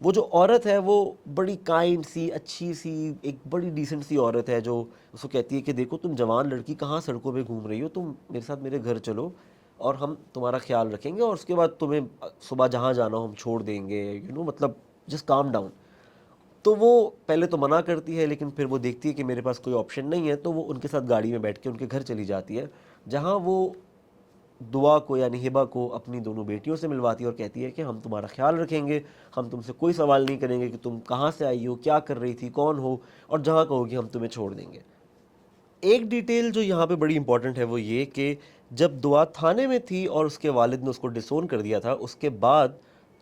وہ جو عورت ہے وہ بڑی کائنڈ سی, اچھی سی, ایک بڑی ڈیسنٹ سی عورت ہے جو اس کو کہتی ہے کہ دیکھو تم جوان لڑکی کہاں سڑکوں پہ گھوم رہی ہو, تم میرے ساتھ میرے گھر چلو اور ہم تمہارا خیال رکھیں گے, اور اس کے بعد تمہیں صبح جہاں جانا ہو ہم چھوڑ دیں گے, مطلب جسٹ کام ڈاؤن. تو وہ پہلے تو منع کرتی ہے, لیکن پھر وہ دیکھتی ہے کہ میرے پاس کوئی آپشن نہیں ہے, تو وہ ان کے ساتھ گاڑی میں بیٹھ کے ان کے گھر چلی جاتی ہے, جہاں وہ دعا کو یعنی ہبا کو اپنی دونوں بیٹیوں سے ملواتی ہے اور کہتی ہے کہ ہم تمہارا خیال رکھیں گے, ہم تم سے کوئی سوال نہیں کریں گے کہ تم کہاں سے آئی ہو, کیا کر رہی تھی, کون ہو, اور جہاں کہو گی ہم تمہیں چھوڑ دیں گے. ایک ڈیٹیل جو یہاں پہ بڑی امپورٹنٹ ہے وہ یہ کہ جب دعا تھانے میں تھی اور اس کے والد نے اس کو ڈسون کر دیا تھا, اس کے بعد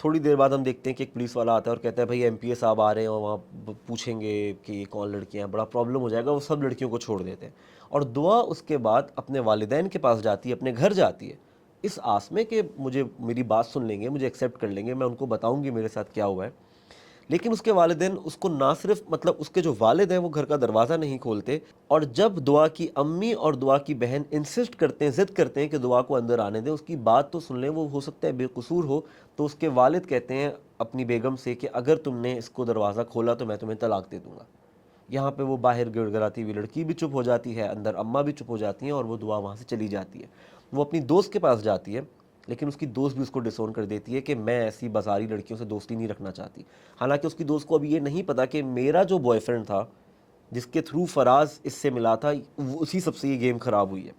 تھوڑی دیر بعد ہم دیکھتے ہیں کہ ایک پولیس والا آتا ہے اور کہتا ہے بھائی ایم پی اے صاحب آ رہے ہیں اور وہاں پوچھیں گے کہ یہ کون لڑکیاں ہیں, بڑا پرابلم ہو جائے گا. وہ سب لڑکیوں کو چھوڑ دیتے ہیں اور دعا اس کے بعد اپنے والدین کے پاس جاتی ہے, اپنے گھر جاتی ہے, اس آس میں کہ مجھے میری بات سن لیں گے, مجھے ایکسیپٹ کر لیں گے, میں ان کو بتاؤں گی میرے ساتھ کیا ہوا ہے. لیکن اس کے والدین اس کو نہ صرف مطلب اس کے جو والد ہیں وہ گھر کا دروازہ نہیں کھولتے, اور جب دعا کی امی اور دعا کی بہن انسسٹ کرتے ہیں, ضد کرتے ہیں کہ دعا کو اندر آنے دیں, اس کی بات تو سن لیں, وہ ہو سکتا ہے بے قصور ہو, تو اس کے والد کہتے ہیں اپنی بیگم سے کہ اگر تم نے اس کو دروازہ کھولا تو میں تمہیں طلاق دے دوں گا. یہاں پہ وہ باہر گڑ گڑاتی ہوئی لڑکی بھی چپ ہو جاتی ہے, اندر اماں بھی چپ ہو جاتی ہیں, اور وہ دعا وہاں سے چلی جاتی ہے. وہ اپنی دوست کے پاس جاتی ہے, لیکن اس کی دوست بھی اس کو ڈسون کر دیتی ہے کہ میں ایسی بازاری لڑکیوں سے دوستی نہیں رکھنا چاہتی. حالانکہ اس کی دوست کو ابھی یہ نہیں پتا کہ میرا جو بوائے فرینڈ تھا جس کے تھرو فراز اس سے ملا تھا, اسی سب سے یہ گیم خراب ہوئی ہے.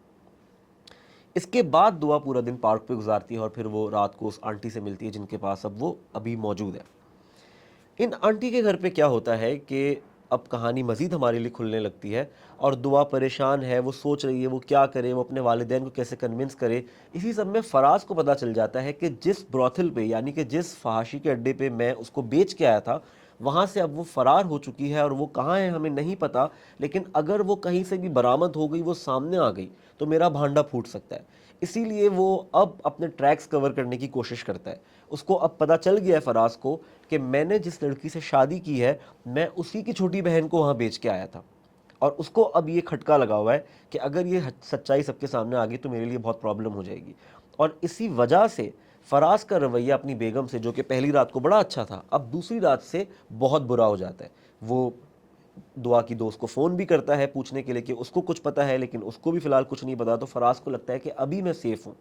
اس کے بعد دعا پورا دن پارک پہ گزارتی ہے اور پھر وہ رات کو اس آنٹی سے ملتی ہے جن کے پاس اب وہ ابھی موجود ہے. ان آنٹی کے گھر پہ کیا ہوتا ہے کہ اب کہانی مزید ہمارے لیے کھلنے لگتی ہے, اور دعا پریشان ہے, وہ سوچ رہی ہے وہ کیا کرے, وہ اپنے والدین کو کیسے کنونس کرے. اسی سب میں فراز کو پتہ چل جاتا ہے کہ جس بروتھل پہ یعنی کہ جس فحاشی کے اڈے پہ میں اس کو بیچ کے آیا تھا, وہاں سے اب وہ فرار ہو چکی ہے, اور وہ کہاں ہے ہمیں نہیں پتا, لیکن اگر وہ کہیں سے بھی برآمد ہو گئی, وہ سامنے آ گئی, تو میرا بھانڈا پھوٹ سکتا ہے. اسی لیے وہ اب اپنے ٹریکس کور کرنے کی کوشش کرتا ہے. اس کو اب پتہ چل گیا ہے فراز کو کہ میں نے جس لڑکی سے شادی کی ہے میں اسی کی چھوٹی بہن کو وہاں بیچ کے آیا تھا, اور اس کو اب یہ کھٹکا لگا ہوا ہے کہ اگر یہ سچائی سب کے سامنے آ گئی تو میرے لیے بہت پرابلم ہو جائے گی. اور اسی وجہ سے فراز کا رویہ اپنی بیگم سے, جو کہ پہلی رات کو بڑا اچھا تھا, اب دوسری رات سے بہت برا ہو جاتا ہے. وہ دعا کی دوست کو فون بھی کرتا ہے پوچھنے کے لیے کہ اس کو کچھ پتا ہے, لیکن اس کو بھی فی الحال کچھ نہیں پتا. تو فراز کو لگتا ہے کہ ابھی میں سیف ہوں.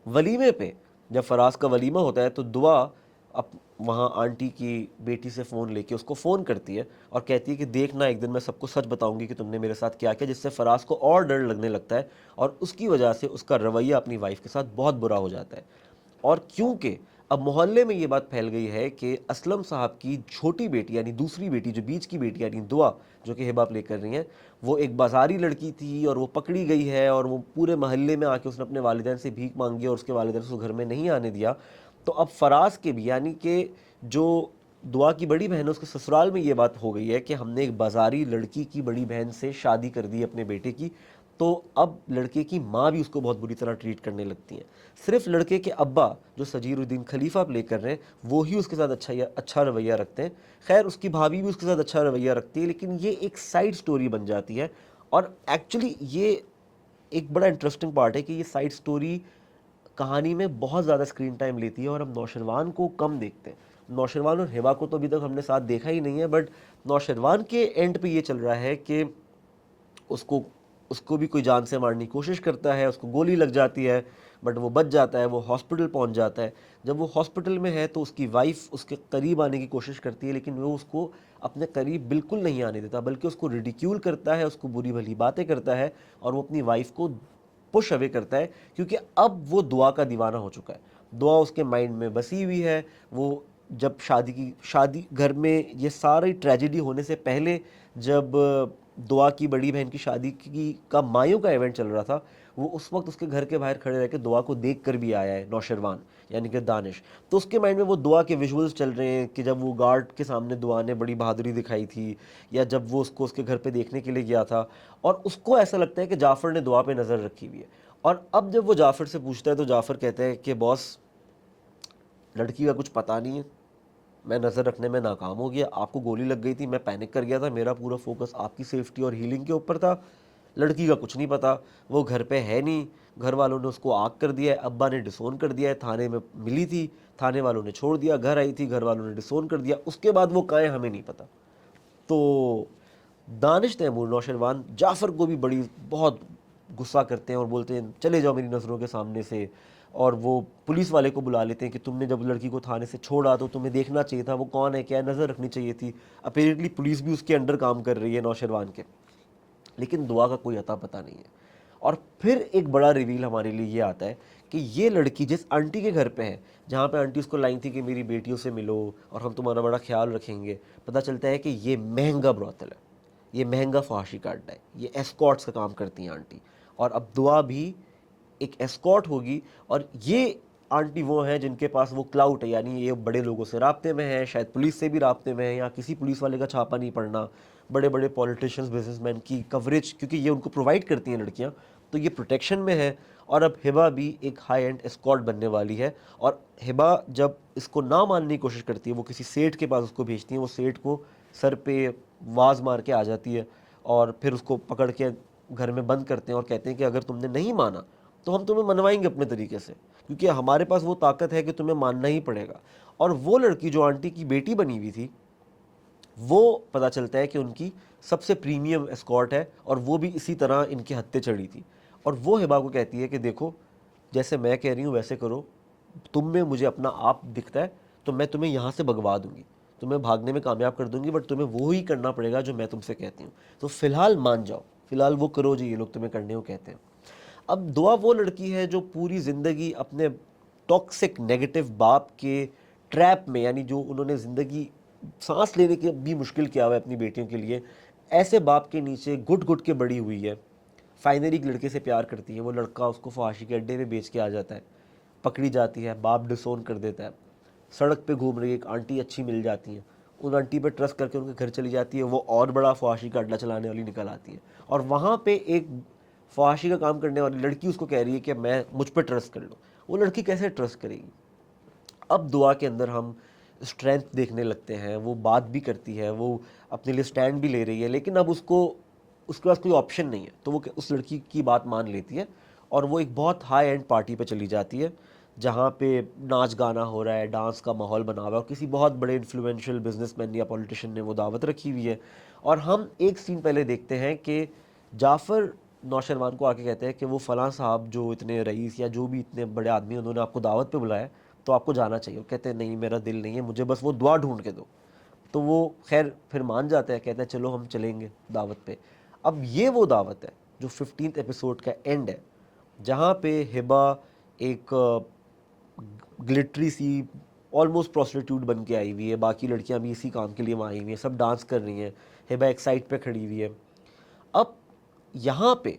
ولیمے پہ جب فراز کا ولیمہ ہوتا ہے تو دعا اب وہاں آنٹی کی بیٹی سے فون لے کے اس کو فون کرتی ہے اور کہتی ہے کہ دیکھنا ایک دن میں سب کو سچ بتاؤں گی کہ تم نے میرے ساتھ کیا کیا, جس سے فراز کو اور ڈر لگنے لگتا ہے, اور اس کی وجہ سے اس کا رویہ اپنی وائف کے ساتھ بہت برا ہو جاتا ہے. اور کیونکہ اب محلے میں یہ بات پھیل گئی ہے کہ اسلم صاحب کی چھوٹی بیٹی یعنی دوسری بیٹی جو بیچ کی بیٹی یعنی دعا جو کہ ہبا پلے کر رہی ہیں, وہ ایک بازاری لڑکی تھی اور وہ پکڑی گئی ہے, اور وہ پورے محلے میں آ کے اس نے اپنے والدین سے بھیک مانگی اور اس کے والدین اس کو گھر میں نہیں آنے دیا. تو اب فراز کے بھی یعنی کہ جو دعا کی بڑی بہن ہے اس کے سسرال میں یہ بات ہو گئی ہے کہ ہم نے ایک بازاری لڑکی کی بڑی بہن سے شادی کر دی اپنے بیٹے کی. تو اب لڑکے کی ماں بھی اس کو بہت بری طرح ٹریٹ کرنے لگتی ہیں. صرف لڑکے کے ابا جو سجیر الدین خلیفہ پلے کر رہے ہیں وہی اس کے ساتھ اچھا رویہ رکھتے ہیں. خیر اس کی بھابھی بھی اس کے ساتھ اچھا رویہ رکھتی ہے, لیکن یہ ایک سائیڈ سٹوری بن جاتی ہے. اور ایکچولی یہ ایک بڑا انٹرسٹنگ پارٹ ہے کہ یہ سائیڈ سٹوری کہانی میں بہت زیادہ اسکرین ٹائم لیتی ہے, اور ہم نوشروان کو کم دیکھتے ہیں. نوشروان اور ہبا کو تو ابھی تک ہم نے ساتھ دیکھا ہی نہیں ہے, بٹ نوشروان کے اینڈ پہ یہ چل رہا ہے کہ اس کو بھی کوئی جان سے مارنے کی کوشش کرتا ہے, اس کو گولی لگ جاتی ہے, بٹ وہ بچ جاتا ہے, وہ ہاسپٹل پہنچ جاتا ہے. جب وہ ہاسپٹل میں ہے تو اس کی وائف اس کے قریب آنے کی کوشش کرتی ہے, لیکن وہ اس کو اپنے قریب بالکل نہیں آنے دیتا, بلکہ اس کو ریڈیکیول کرتا ہے, اس کو بری بھلی باتیں کرتا ہے, اور وہ اپنی وائف کو پش اوے کرتا ہے, کیونکہ اب وہ دعا کا دیوانہ ہو چکا ہے. دعا اس کے مائنڈ میں بسی ہوئی ہے. وہ جب شادی گھر میں یہ ساری ٹریجڈی ہونے سے پہلے جب دعا کی بڑی بہن کی شادی کا مایوں کا ایونٹ چل رہا تھا, وہ اس وقت اس کے گھر کے باہر کھڑے رہ کے دعا کو دیکھ کر بھی آیا ہے نوشروان یعنی کہ دانش. تو اس کے مائنڈ میں وہ دعا کے ویژولز چل رہے ہیں کہ جب وہ گارڈ کے سامنے دعا نے بڑی بہادری دکھائی تھی, یا جب وہ اس کو اس کے گھر پہ دیکھنے کے لیے گیا تھا, اور اس کو ایسا لگتا ہے کہ جعفر نے دعا پہ نظر رکھی ہوئی ہے. اور اب جب وہ جعفر سے پوچھتا ہے تو جعفر کہتا ہے کہ باس لڑکی کا کچھ پتہ نہیں ہے, میں نظر رکھنے میں ناکام ہو گیا, آپ کو گولی لگ گئی تھی, میں پینک کر گیا تھا, میرا پورا فوکس آپ کی سیفٹی اور ہیلنگ کے اوپر تھا, لڑکی کا کچھ نہیں پتا، وہ گھر پہ ہے نہیں، گھر والوں نے اس کو آگ کر دیا ہے، ابا نے ڈسون کر دیا ہے، تھانے میں ملی تھی، تھانے والوں نے چھوڑ دیا، گھر آئی تھی، گھر والوں نے ڈسون کر دیا، اس کے بعد وہ کہاں ہے ہمیں نہیں پتا۔ تو دانش تیمور نوشروان جعفر کو بھی بہت غصہ کرتے ہیں اور بولتے ہیں چلے جاؤ میری نظروں کے سامنے سے، اور وہ پولیس والے کو بلا لیتے ہیں کہ تم نے جب لڑکی کو تھانے سے چھوڑا تو تمہیں دیکھنا چاہیے تھا وہ کون ہے کیا ہے، نظر رکھنی چاہیے تھی۔ اپیرنٹلی پولیس بھی اس کے انڈر کام کر رہی ہے نوشروان کے، لیکن دعا کا کوئی عطا پتہ نہیں ہے۔ اور پھر ایک بڑا ریویل ہمارے لیے یہ آتا ہے کہ یہ لڑکی جس آنٹی کے گھر پہ ہے، جہاں پہ آنٹی اس کو لائن تھی کہ میری بیٹیوں سے ملو اور ہم تمہارا بڑا خیال رکھیں گے، پتہ چلتا ہے کہ یہ مہنگا بروتل ہے، یہ مہنگا فحاشی کا اڈا ہے، یہ ایسکارٹس کا کام کرتی ہیں آنٹی، اور اب دعا بھی ایک ایسکارٹ ہوگی۔ اور یہ آنٹی وہ ہیں جن کے پاس وہ کلاؤٹ ہے، یعنی یہ بڑے لوگوں سے رابطے میں ہیں، شاید پولیس سے بھی رابطے میں ہیں، یا کسی پولیس والے کا چھاپا نہیں پڑنا، بڑے بڑے پولیٹیشنز بزنس مین کی کوریج کیونکہ یہ ان کو پرووائڈ کرتی ہیں لڑکیاں، تو یہ پروٹیکشن میں ہے۔ اور اب ہبا بھی ایک ہائی اینڈ اسکارٹ بننے والی ہے، اور ہبا جب اس کو نہ ماننے کی کوشش کرتی ہے، وہ کسی سیٹ کے پاس اس کو بھیجتی ہیں، وہ سیٹ کو سر پہ واز مار کے آ جاتی ہے، اور پھر اس کو پکڑ کے گھر میں بند کرتے ہیں اور کہتے ہیں کہ اگر تم نے نہیں مانا تو ہم تمہیں منوائیں گے اپنے طریقے سے، کیونکہ ہمارے پاس وہ طاقت ہے کہ تمہیں ماننا ہی پڑے گا۔ اور وہ لڑکی جو آنٹی کی بیٹی بنی ہوئی تھی، وہ پتہ چلتا ہے کہ ان کی سب سے پریمیم اسکارٹ ہے، اور وہ بھی اسی طرح ان کے ہتھے چڑھی تھی، اور وہ ہبا کو کہتی ہے کہ دیکھو جیسے میں کہہ رہی ہوں ویسے کرو، تم میں مجھے اپنا آپ دکھتا ہے تو میں تمہیں یہاں سے بھگوا دوں گی، تمہیں بھاگنے میں کامیاب کر دوں گی، بٹ تمہیں وہی کرنا پڑے گا جو میں تم سے کہتی ہوں، تو فی الحال مان جاؤ، فی الحال وہ کرو جو یہ لوگ تمہیں کرنے کو کہتے ہیں۔ اب دعا وہ لڑکی ہے جو پوری زندگی اپنے ٹاکسک نیگیٹو باپ کے ٹریپ میں، یعنی جو انہوں نے زندگی سانس لینے کے بھی مشکل کیا ہوا ہے اپنی بیٹیوں کے لیے، ایسے باپ کے نیچے گھٹ گھٹ کے بڑی ہوئی ہے، فائنلی ایک لڑکے سے پیار کرتی ہے، وہ لڑکا اس کو فحاشی کے اڈے میں بیچ کے آ جاتا ہے، پکڑی جاتی ہے، باپ ڈسون کر دیتا ہے، سڑک پہ گھوم رہی ہے، ایک آنٹی اچھی مل جاتی ہیں، ان آنٹی پہ ٹرسٹ کر کے ان کے گھر چلی جاتی ہے، وہ اور بڑا فحاشی کا اڈا چلانے والی نکل آتی ہے، اور وہاں پہ ایک فحاشی کا کام کرنے والی لڑکی اس کو کہہ رہی ہے کہ میں مجھ پہ ٹرسٹ کر لو۔ وہ لڑکی کیسے ٹرسٹ کرے گی؟ اب دعا کے اندر ہم اسٹرینتھ دیکھنے لگتے ہیں، وہ بات بھی کرتی ہے، وہ اپنے لیے سٹینڈ بھی لے رہی ہے، لیکن اب اس کے پاس کوئی آپشن نہیں ہے، تو وہ اس لڑکی کی بات مان لیتی ہے، اور وہ ایک بہت ہائی اینڈ پارٹی پہ چلی جاتی ہے، جہاں پہ ناچ گانا ہو رہا ہے، ڈانس کا ماحول بنا ہوا ہے، اور کسی بہت بڑے انفلوئنشل بزنس مین یا پولیٹیشین نے وہ دعوت رکھی ہوئی ہے۔ اور ہم ایک سین پہلے دیکھتے ہیں کہ جعفر نوشروان کو آ کے کہتے ہیں کہ وہ فلاں صاحب جو اتنے رئیس یا جو بھی اتنے بڑے آدمی انہوں نے آپ کو دعوت پہ بلایا تو آپ کو جانا چاہیے۔ وہ کہتے ہیں نہیں میرا دل نہیں ہے، مجھے بس وہ دعا ڈھونڈ کے دو۔ تو وہ خیر پھر مان جاتا ہے، کہتا ہے چلو ہم چلیں گے دعوت پہ۔ اب یہ وہ دعوت ہے جو 15 ایپیسوڈ کا اینڈ ہے، جہاں پہ ہبا ایک گلٹری سی آلموسٹ پروسٹیٹیوٹ بن کے آئی ہوئی ہے، باقی لڑکیاں بھی اسی کام کے لیے وہاں آئی ہوئی ہیں، سب ڈانس کر رہی ہیں، ہبا ایک سائڈ پہ کھڑی ہوئی ہے۔ اب یہاں پہ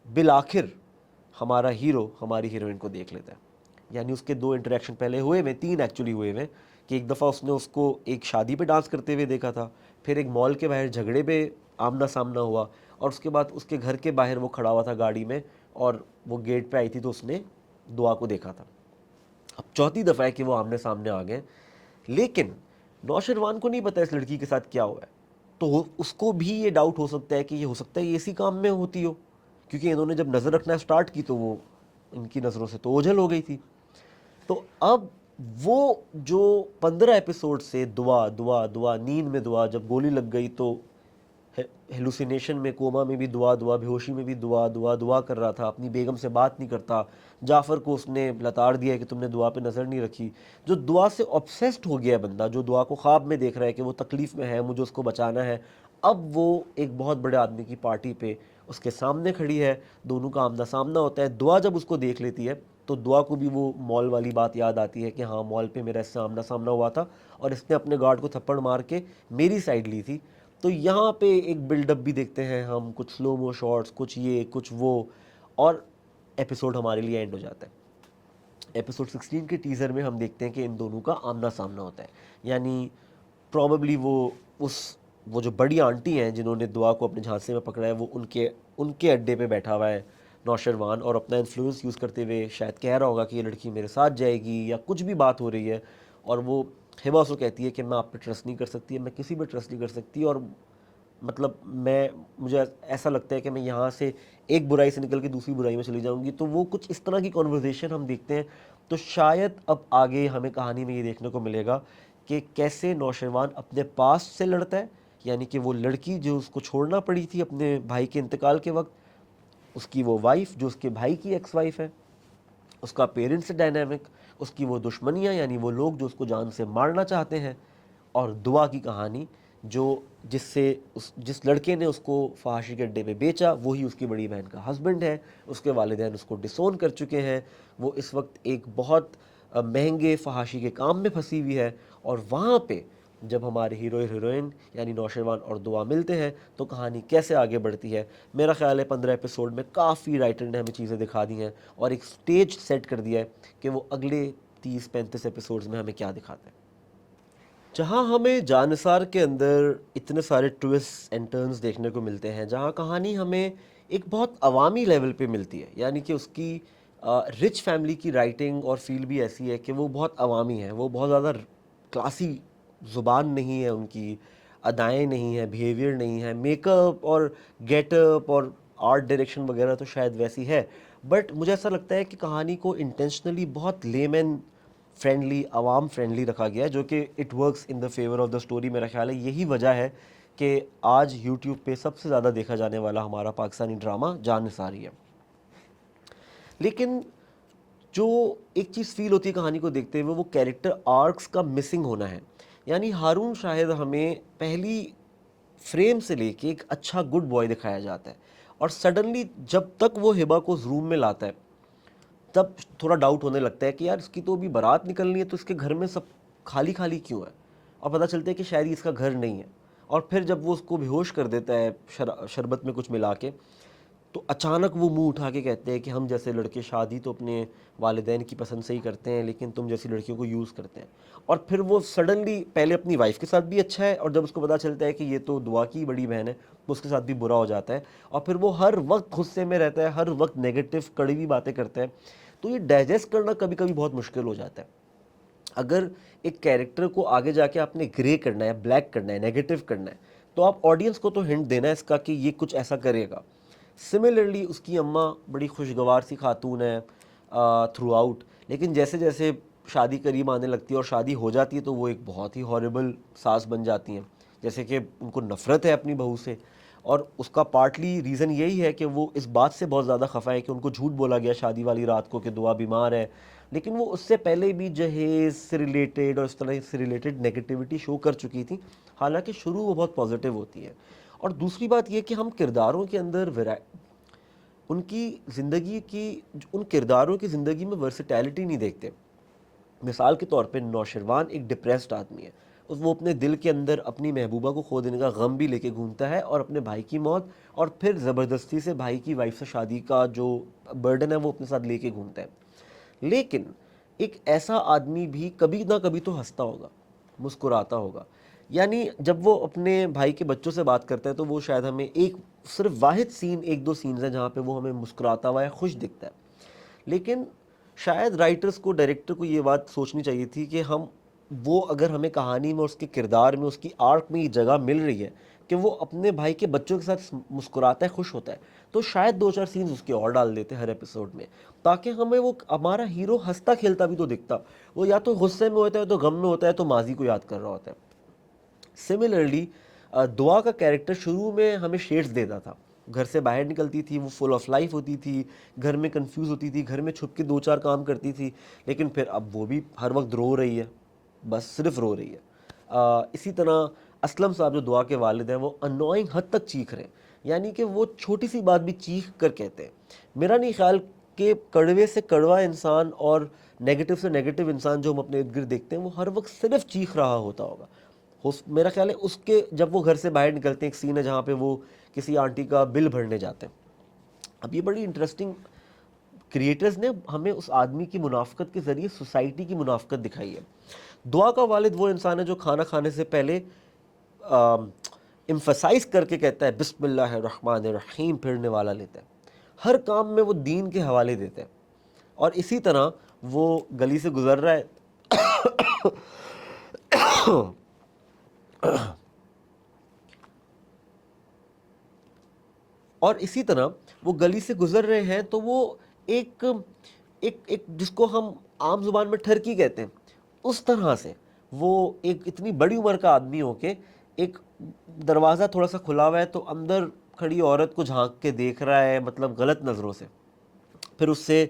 بالآخر ہمارا ہیرو ہماری ہیروئن کو دیکھ لیتا ہے، یعنی اس کے 2 انٹریکشن پہلے ہوئے ہوئے، 3 ایکچولی ہوئے ہوئے، کہ ایک دفعہ اس نے اس کو ایک شادی پہ ڈانس کرتے ہوئے دیکھا تھا، پھر ایک مال کے باہر جھگڑے پہ آمنا سامنا ہوا، اور اس کے بعد اس کے گھر کے باہر وہ کھڑا ہوا تھا گاڑی میں، اور وہ گیٹ پہ آئی تھی تو اس نے دعا کو دیکھا تھا۔ اب چوتھی دفعہ ہے کہ وہ آمنے سامنے آ گئے، لیکن نوشروان کو نہیں پتا اس لڑکی کے ساتھ کیا ہوا ہے، تو اس کو بھی یہ ڈاؤٹ ہو سکتا ہے کہ یہ ہو سکتا ہے یہ اسی کام میں ہوتی ہو، کیونکہ انہوں نے جب نظر رکھنا سٹارٹ کی تو وہ ان کی نظروں سے تو اوجھل ہو گئی تھی۔ تو اب وہ جو 15 ایپیسوڈ سے دعا دعا دعا، نیند میں دعا، جب گولی لگ گئی تو ہیلوسینیشن میں، کوما میں بھی دعا دعا، بے ہوشی میں بھی دعا دعا دعا کر رہا تھا، اپنی بیگم سے بات نہیں کرتا، جعفر کو اس نے لتاڑ دیا ہے کہ تم نے دعا پہ نظر نہیں رکھی، جو دعا سے obsessed ہو گیا ہے بندہ، جو دعا کو خواب میں دیکھ رہا ہے کہ وہ تکلیف میں ہے، مجھے اس کو بچانا ہے، اب وہ ایک بہت بڑے آدمی کی پارٹی پہ اس کے سامنے کھڑی ہے، دونوں کا آمنا سامنا ہوتا ہے۔ دعا جب اس کو دیکھ لیتی ہے تو دعا کو بھی وہ مال والی بات یاد آتی ہے کہ ہاں مال پہ میرا اس سے آمنا سامنا ہوا تھا اور اس نے اپنے گارڈ کو تھپڑ مار کے میری سائڈ لی تھی۔ تو یہاں پہ ایک بلڈ اپ بھی دیکھتے ہیں ہم، کچھ سلو مو شارٹس، کچھ یہ کچھ وہ، اور ایپیسوڈ ہمارے لیے اینڈ ہو جاتا ہے۔ ایپیسوڈ 16 کے ٹیزر میں ہم دیکھتے ہیں کہ ان دونوں کا آمنا سامنا ہوتا ہے، یعنی پروبیبلی وہ جو بڑی آنٹی ہیں جنہوں نے دعا کو اپنے جھانسے میں پکڑا ہے، وہ ان کے اڈے پہ بیٹھا ہوا ہے نوشروان، اور اپنا انفلوئنس یوز کرتے ہوئے شاید کہہ رہا ہوگا کہ یہ لڑکی میرے ساتھ جائے گی یا کچھ بھی بات ہو رہی ہے، اور وہ ہبا اس کو کہتی ہے کہ میں آپ پہ ٹرسٹ نہیں کر سکتی، میں کسی پہ ٹرسٹ نہیں کر سکتی، اور مطلب مجھے ایسا لگتا ہے کہ میں یہاں سے ایک برائی سے نکل کے دوسری برائی میں چلی جاؤں گی، تو وہ کچھ اس طرح کی کنورزیشن ہم دیکھتے ہیں. تو شاید اب آگے ہمیں کہانی میں یہ دیکھنے کو ملے گا کہ کیسے نوشروان اپنے پاسٹ سے لڑتا ہے، یعنی کہ وہ لڑکی جو اس کو چھوڑنا پڑی تھی اپنے بھائی کے انتقال کے وقت، اس کی وہ وائف جو اس کے بھائی کی ایکس وائف ہے، اس کا پیرنٹس ڈائنامک، اس کی وہ دشمنیاں یعنی وہ لوگ جو اس کو جان سے مارنا چاہتے ہیں، اور دعا کی کہانی جو جس لڑکے نے اس کو فحاشی کے اڈے پہ بیچا وہی اس کی بڑی بہن کا ہسبینڈ ہے، اس کے والدین اس کو ڈسون کر چکے ہیں، وہ اس وقت ایک بہت مہنگے فحاشی کے کام میں پھنسی ہوئی ہے، اور وہاں پہ جب ہمارے ہیرو ہیروئن یعنی نوشروان اور دعا ملتے ہیں تو کہانی کیسے آگے بڑھتی ہے. میرا خیال ہے 15 ایپیسوڈ میں کافی رائٹر نے ہمیں چیزیں دکھا دی ہیں اور ایک سٹیج سیٹ کر دیا ہے کہ وہ اگلے 30-35 ایپیسوڈز میں ہمیں کیا دکھاتا ہے. جہاں ہمیں جانثار کے اندر اتنے سارے ٹویسٹ اینڈ ٹرنز دیکھنے کو ملتے ہیں، جہاں کہانی ہمیں ایک بہت عوامی لیول پہ ملتی ہے، یعنی کہ اس کی رچ فیملی کی رائٹنگ اور فیل بھی ایسی ہے کہ وہ بہت عوامی ہے، وہ بہت زیادہ کلاسی زبان نہیں ہے، ان کی ادائیں نہیں ہیں، بیہیویئر نہیں ہے، میک اپ اور گیٹ اپ اور آرٹ ڈائریکشن وغیرہ تو شاید ویسی ہے، بٹ مجھے ایسا لگتا ہے کہ کہانی کو انٹینشنلی بہت لیمن فرینڈلی، عوام فرینڈلی رکھا گیا ہے، جو کہ it works in the favour of the story. میرا خیال ہے یہی وجہ ہے کہ آج یوٹیوب پہ سب سے زیادہ دیکھا جانے والا ہمارا پاکستانی ڈرامہ جان نثاری ہے. لیکن جو ایک چیز فیل ہوتی ہے کہانی کو دیکھتے ہوئے وہ کیریکٹر آرکس کا مسنگ ہونا ہے. یعنی ہارون شاہد ہمیں پہلی فریم سے لے کے ایک اچھا گڈ بوائے دکھایا جاتا ہے، اور سڈنلی جب تک وہ ہبا کو روم میں لاتا ہے تب تھوڑا ڈاؤٹ ہونے لگتا ہے کہ یار اس کی تو ابھی بارات نکلنی ہے تو اس کے گھر میں سب خالی خالی کیوں ہے، اور پتہ چلتا ہے کہ شاید اس کا گھر نہیں ہے. اور پھر جب وہ اس کو بے ہوش کر دیتا ہے شربت میں کچھ ملا کے، تو اچانک وہ منہ اٹھا کے کہتے ہیں کہ ہم جیسے لڑکے شادی تو اپنے والدین کی پسند سے ہی کرتے ہیں لیکن تم جیسی لڑکیوں کو یوز کرتے ہیں. اور پھر وہ سڈنلی پہلے اپنی وائف کے ساتھ بھی اچھا ہے، اور جب اس کو پتہ چلتا ہے کہ یہ تو دعا کی بڑی بہن ہے تو اس کے ساتھ بھی برا ہو جاتا ہے، اور پھر وہ ہر وقت غصے میں رہتا ہے، ہر وقت نیگیٹو کڑوی باتیں کرتا ہے. تو یہ ڈائجسٹ کرنا کبھی کبھی بہت مشکل ہو جاتا ہے. اگر ایک کیریکٹر کو آگے جا کے آپ نے گرے کرنا ہے، بلیک کرنا ہے، نیگیٹو کرنا ہے، تو آپ آڈینس کو تو ہنٹ دینا ہے اس کا کہ یہ کچھ ایسا کرے گا. سملرلی اس کی اماں بڑی خوشگوار سی خاتون ہے تھرو آؤٹ، لیکن جیسے جیسے شادی قریب آنے لگتی ہے اور شادی ہو جاتی ہے تو وہ ایک بہت ہی ہارریبل ساس بن جاتی ہیں، جیسے کہ ان کو نفرت ہے اپنی بہو سے. اور اس کا پارٹلی ریزن یہی ہے کہ وہ اس بات سے بہت زیادہ خفا ہے کہ ان کو جھوٹ بولا گیا شادی والی رات کو کہ دعا بیمار ہے، لیکن وہ اس سے پہلے بھی جہیز سے ریلیٹڈ اور اس طرح سے ریلیٹڈ نیگیٹیوٹی شو کر چکی تھی، حالانکہ شروع وہ بہت پازیٹیو ہوتی ہے. اور دوسری بات یہ کہ ہم کرداروں کے اندر ان کی زندگی کی ان کرداروں کی زندگی میں ورسٹیلٹی نہیں دیکھتے. مثال کے طور پہ نوشروان ایک ڈپریسڈ آدمی ہے، وہ اپنے دل کے اندر اپنی محبوبہ کو کھو دینے کا غم بھی لے کے گھومتا ہے، اور اپنے بھائی کی موت اور پھر زبردستی سے بھائی کی وائف سے شادی کا جو برڈن ہے وہ اپنے ساتھ لے کے گھومتا ہے. لیکن ایک ایسا آدمی بھی کبھی نہ کبھی تو ہنستا ہوگا، مسکراتا ہوگا. یعنی جب وہ اپنے بھائی کے بچوں سے بات کرتا ہے تو وہ شاید ہمیں ایک صرف واحد سین، ایک دو سینز ہیں جہاں پہ وہ ہمیں مسکراتا ہوا ہے، خوش دکھتا ہے. لیکن شاید رائٹرز کو، ڈائریکٹر کو یہ بات سوچنی چاہیے تھی کہ وہ اگر ہمیں کہانی میں اس کے کردار میں، اس کی آرک میں یہ جگہ مل رہی ہے کہ وہ اپنے بھائی کے بچوں کے ساتھ مسکراتا ہے، خوش ہوتا ہے، تو شاید 2-4 سینز اس کے اور ڈال دیتے ہر ایپیسوڈ میں، تاکہ ہمیں وہ ہمارا ہیرو ہنستا کھیلتا بھی تو دکھتا. وہ یا تو غصے میں ہوتا ہے تو غم میں ہوتا ہے تو ماضی کو یاد کر رہا ہوتا ہے. سملرلی دعا کا کیریکٹر شروع میں ہمیں شیڈز دیتا تھا، گھر سے باہر نکلتی تھی، وہ فل آف لائف ہوتی تھی، گھر میں کنفیوز ہوتی تھی، گھر میں چھپ کے 2-4 کام کرتی تھی، لیکن پھر اب وہ بھی ہر وقت رو رہی ہے، بس صرف رو رہی ہے. اسی طرح اسلم صاحب جو دعا کے والد ہیں وہ انوائنگ حد تک چیخ رہے ہیں، یعنی کہ وہ چھوٹی سی بات بھی چیخ کر کہتے ہیں. میرا نہیں خیال کہ کڑوے سے کڑوا انسان اور نیگیٹو سے نیگیٹو انسان جو ہم اپنے ارد گرد دیکھتے ہیں وہ ہر وقت صرف چیخ رہا ہوتا ہوگا. میرا خیال ہے اس کے جب وہ گھر سے باہر نکلتے ہیں، ایک سین ہے جہاں پہ وہ کسی آنٹی کا بل بھرنے جاتے ہیں. اب یہ بڑی انٹرسٹنگ، کریٹرز نے ہمیں اس آدمی کی منافقت کے ذریعے سوسائٹی کی منافقت دکھائی ہے. دعا کا والد وہ انسان ہے جو کھانا کھانے سے پہلے امفسائز کر کے کہتا ہے بسم اللہ الرحمن الرحیم، پھرنے والا لیتا ہے، ہر کام میں وہ دین کے حوالے دیتا ہے. اور اسی طرح وہ گلی سے گزر رہا ہے اور اسی طرح وہ گلی سے گزر رہے ہیں تو وہ ایک ایک ایک جس کو ہم عام زبان میں ٹھرکی کہتے ہیں اس طرح سے وہ ایک اتنی بڑی عمر کا آدمی ہو کے ایک دروازہ تھوڑا سا کھلا ہوا ہے تو اندر کھڑی عورت کو جھانک کے دیکھ رہا ہے، مطلب غلط نظروں سے، پھر اس سے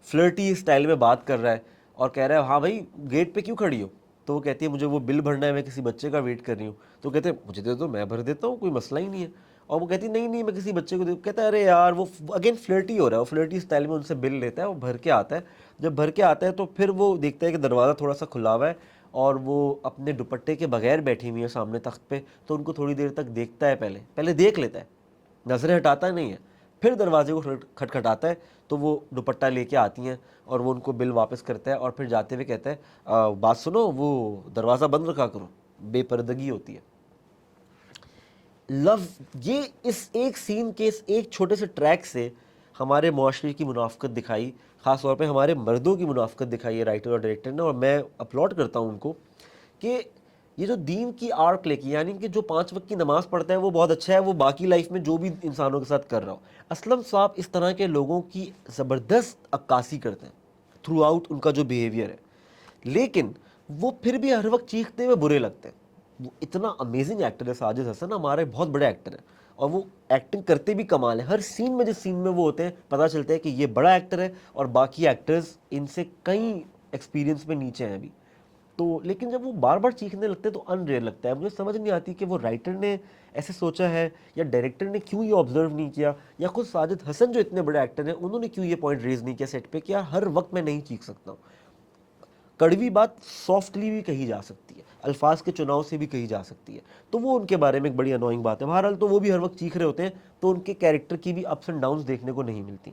فلرٹی سٹائل میں بات کر رہا ہے اور کہہ رہا ہے ہاں بھائی گیٹ پہ کیوں کھڑی ہو؟ تو وہ کہتی ہے مجھے وہ بل بھرنا ہے، میں کسی بچے کا ویٹ کر رہی ہوں۔ تو کہتے ہیں مجھے دے دو میں بھر دیتا ہوں، کوئی مسئلہ ہی نہیں ہے۔ اور وہ کہتی نہیں نہیں میں کسی بچے کو دے، کہتا ہے ارے یار وہ اگین فلرٹی ہو رہا ہے، وہ فلرٹی سٹائل میں ان سے بل لیتا ہے، وہ بھر کے آتا ہے۔ جب بھر کے آتا ہے تو پھر وہ دیکھتا ہے کہ دروازہ تھوڑا سا کھلا ہوا ہے اور وہ اپنے دوپٹے کے بغیر بیٹھی ہوئی ہے سامنے تخت پہ، تو ان کو تھوڑی دیر تک دیکھتا ہے، پہلے دیکھ لیتا ہے، نظریں ہٹاتا نہیں ہے، پھر دروازے کو کھٹکھٹاتا ہے تو وہ دوپٹہ لے کے آتی ہیں اور وہ ان کو بل واپس کرتا ہے اور پھر جاتے ہوئے کہتا ہے بات سنو وہ دروازہ بند رکھا کرو، بے پردگی ہوتی ہے۔ لو، یہ اس ایک سین کے اس ایک چھوٹے سے ٹریک سے ہمارے معاشرے کی منافقت دکھائی، خاص طور پہ ہمارے مردوں کی منافقت دکھائی ہے رائٹر اور ڈائریکٹر نے، اور میں اپلوڈ کرتا ہوں ان کو کہ یہ جو دین کی آرک لے کے، یعنی کہ جو 5 وقت کی نماز پڑھتا ہے وہ بہت اچھا ہے، وہ باقی لائف میں جو بھی انسانوں کے ساتھ کر رہا ہو۔ اسلم صاحب اس طرح کے لوگوں کی زبردست عکاسی کرتے ہیں تھرو آؤٹ ان کا جو بیہیویئر ہے، لیکن وہ پھر بھی ہر وقت چیختے ہوئے برے لگتے ہیں۔ وہ اتنا امیزنگ ایکٹر ہے ساجد حسن، ہمارے بہت بڑے ایکٹر ہیں اور وہ ایکٹنگ کرتے بھی کمال ہے۔ ہر سین میں جس سین میں وہ ہوتے ہیں پتہ چلتا ہے کہ یہ بڑا ایکٹر ہے اور باقی ایکٹرز ان سے کئی ایکسپیرینس میں نیچے ہیں ابھی تو۔ لیکن جب وہ بار بار چیخنے لگتے ہیں تو ان ریئر لگتا ہے، مجھے سمجھ نہیں آتی کہ وہ رائٹر نے ایسے سوچا ہے یا ڈائریکٹر نے کیوں یہ آبزرو نہیں کیا، یا خود ساجد حسن جو اتنے بڑے ایکٹر ہیں انہوں نے کیوں یہ پوائنٹ ریز نہیں کیا سیٹ پہ کہ یار ہر وقت میں نہیں چیخ سکتا ہوں۔ کڑوی بات سافٹلی بھی کہی جا سکتی ہے، الفاظ کے چناؤ سے بھی کہی جا سکتی ہے، تو وہ ان کے بارے میں ایک بڑی انوائنگ بات ہے۔ بہرحال تو وہ بھی ہر وقت چیخ رہے ہوتے ہیں تو ان کے کیریکٹر کی بھی اپس اینڈ ڈاؤنز دیکھنے کو نہیں ملتی۔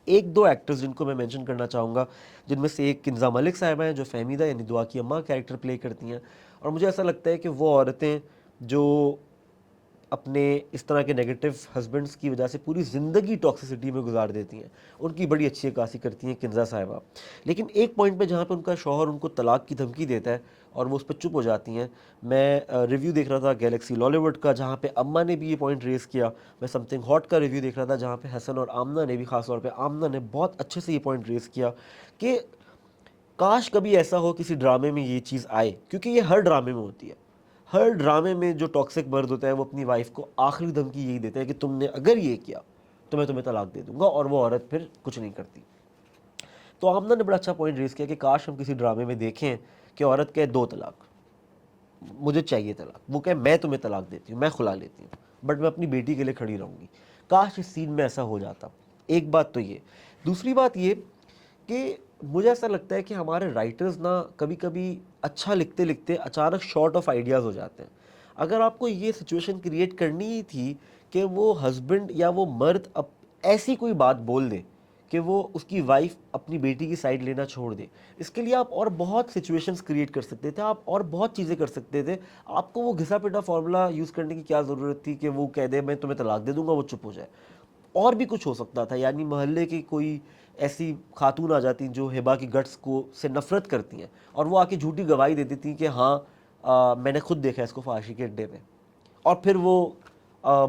ایک دو ایکٹرز جن کو میں مینشن کرنا چاہوں گا، جن میں سے ایک کنزا ملک صاحبہ ہیں جو فہمیدہ یعنی دعا کی اماں کیریکٹر پلے کرتی ہیں، اور مجھے ایسا لگتا ہے کہ وہ عورتیں جو اپنے اس طرح کے نیگیٹو ہسبینڈس کی وجہ سے پوری زندگی ٹاکسیسٹی میں گزار دیتی ہیں، ان کی بڑی اچھی عکاسی کرتی ہیں کنزا صاحبہ۔ لیکن ایک پوائنٹ پہ جہاں پہ ان کا شوہر ان کو طلاق کی دھمکی دیتا ہے اور وہ اس پہ چپ ہو جاتی ہیں، میں ریویو دیکھ رہا تھا گیلیکسی لالی ووڈ کا جہاں پہ اماں نے بھی یہ پوائنٹ ریز کیا، میں سم تھنگ ہاٹ کا ریویو دیکھ رہا تھا جہاں پہ حسن اور آمنہ نے بھی، خاص طور پہ آمنہ نے بہت اچھے سے یہ پوائنٹ ریز کیا کہ کاش کبھی ایسا ہو کسی ڈرامے میں یہ چیز آئے، کیونکہ یہ ہر ڈرامے میں ہوتی ہے۔ ہر ڈرامے میں جو ٹاکسک مرد ہوتا ہے وہ اپنی وائف کو آخری دھمکی یہی دیتا ہے کہ تم نے اگر یہ کیا تو میں تمہیں طلاق دے دوں گا، اور وہ عورت پھر کچھ نہیں کرتی۔ تو آمنہ نے بڑا اچھا پوائنٹ ریز کیا کہ کاش ہم کسی ڈرامے میں دیکھیں کہ عورت کہے 2 طلاق، مجھے چاہیے طلاق، وہ کہے میں تمہیں طلاق دیتی ہوں، میں خلا لیتی ہوں، بٹ میں اپنی بیٹی کے لیے کھڑی رہوں گی۔ کاش اس سین میں ایسا ہو جاتا۔ ایک بات تو یہ، دوسری بات یہ کہ مجھے ایسا لگتا ہے کہ ہمارے رائٹرز نا کبھی کبھی اچھا لکھتے لکھتے اچانک شارٹ آف آئیڈیاز ہو جاتے ہیں۔ اگر آپ کو یہ سچویشن کریٹ کرنی ہی تھی کہ وہ ہسبینڈ یا وہ مرد ایسی کوئی بات بول دے کہ وہ اس کی وائف اپنی بیٹی کی سائڈ لینا چھوڑ دے، اس کے لیے آپ اور بہت سچویشنز کریٹ کر سکتے تھے، آپ اور بہت چیزیں کر سکتے تھے۔ آپ کو وہ گھسا پٹا فارمولا یوز کرنے کی کیا ضرورت تھی کہ وہ کہہ دے میں تمہیں طلاق دے دوں گا، وہ چپ ہو جائے؟ اور بھی کچھ ہو سکتا تھا، یعنی محلے کی کوئی ایسی خاتون آ جاتی جو ہبا کی گٹس کو سے نفرت کرتی ہیں اور وہ آ کے جھوٹی گواہی دے دیتی کہ ہاں میں نے خود دیکھا اس کو فحاشی کے اڈے پہ، اور پھر وہ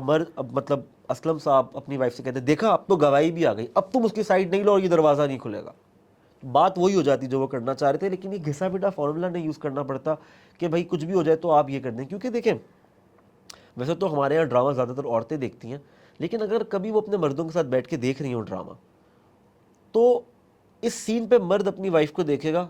مرد مطلب اسلم صاحب اپنی وائف سے کہتے دیکھا اب تو گواہی بھی آ گئی، اب تم اس کی سائڈ نہیں لو اور یہ دروازہ نہیں کھلے گا۔ بات وہی ہو جاتی جو وہ کرنا چاہ رہے تھے، لیکن یہ گھسا پٹا فارمولا نہیں یوز کرنا پڑتا کہ بھائی کچھ بھی ہو جائے تو آپ یہ کر دیں، کیونکہ دیکھیں ویسے تو ہمارے یہاں ڈرامہ زیادہ تر عورتیں دیکھتی ہیں، لیکن اگر کبھی وہ اپنے مردوں کے ساتھ بیٹھ کے دیکھ رہی ہوں ڈرامہ، تو اس سین پہ مرد اپنی وائف کو دیکھے گا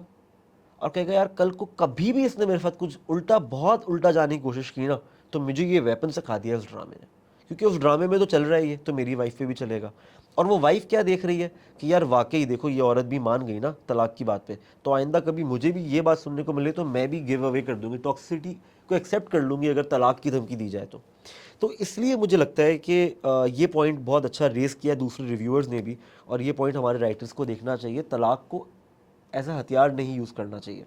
اور کہے گا یار کل کو کبھی بھی اس نے میرے ساتھ کچھ الٹا بہت الٹا جانے کی کوشش کی نا تو مجھے یہ ویپن سکھا دیا اس ڈرامے نے، کیونکہ اس ڈرامے میں تو چل رہا ہے یہ تو میری وائف پہ بھی چلے گا۔ اور وہ وائف کیا دیکھ رہی ہے کہ یار واقعی دیکھو یہ عورت بھی مان گئی نا طلاق کی بات پہ، تو آئندہ کبھی مجھے بھی یہ بات سننے کو ملے تو میں بھی گیو اوے کر دوں گی، ٹاکسٹی کو ایکسیپٹ کر لوں گی اگر طلاق کی دھمکی دی جائے تو اس لیے مجھے لگتا ہے کہ یہ پوائنٹ بہت اچھا ریز کیا دوسرے ریویورز نے بھی، اور یہ پوائنٹ ہمارے رائٹرز کو دیکھنا چاہیے، طلاق کو ایز اے ہتھیار نہیں یوز کرنا چاہیے۔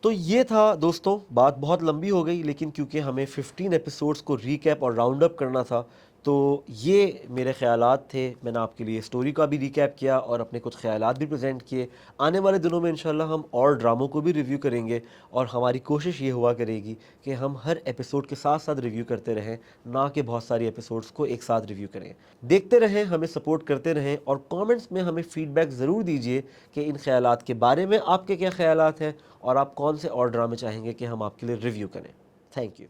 تو یہ تھا دوستوں، بات بہت لمبی ہو گئی لیکن کیونکہ ہمیں 15 ایپیسوڈز کو ریکیپ اور راؤنڈ اپ کرنا تھا تو یہ میرے خیالات تھے، میں نے آپ کے لیے اسٹوری کا بھی ریکیپ کیا اور اپنے کچھ خیالات بھی پریزنٹ کیے۔ آنے والے دنوں میں انشاءاللہ ہم اور ڈراموں کو بھی ریویو کریں گے، اور ہماری کوشش یہ ہوا کرے گی کہ ہم ہر ایپیسوڈ کے ساتھ ساتھ ریویو کرتے رہیں، نہ کہ بہت ساری ایپیسوڈز کو ایک ساتھ ریویو کریں۔ دیکھتے رہیں، ہمیں سپورٹ کرتے رہیں، اور کامنٹس میں ہمیں فیڈ بیک ضرور دیجیے کہ ان خیالات کے بارے میں آپ کے کیا خیالات ہیں، اور آپ کون سے اور ڈرامے چاہیں گے کہ ہم آپ کے لیے ریویو کریں۔ Thank you.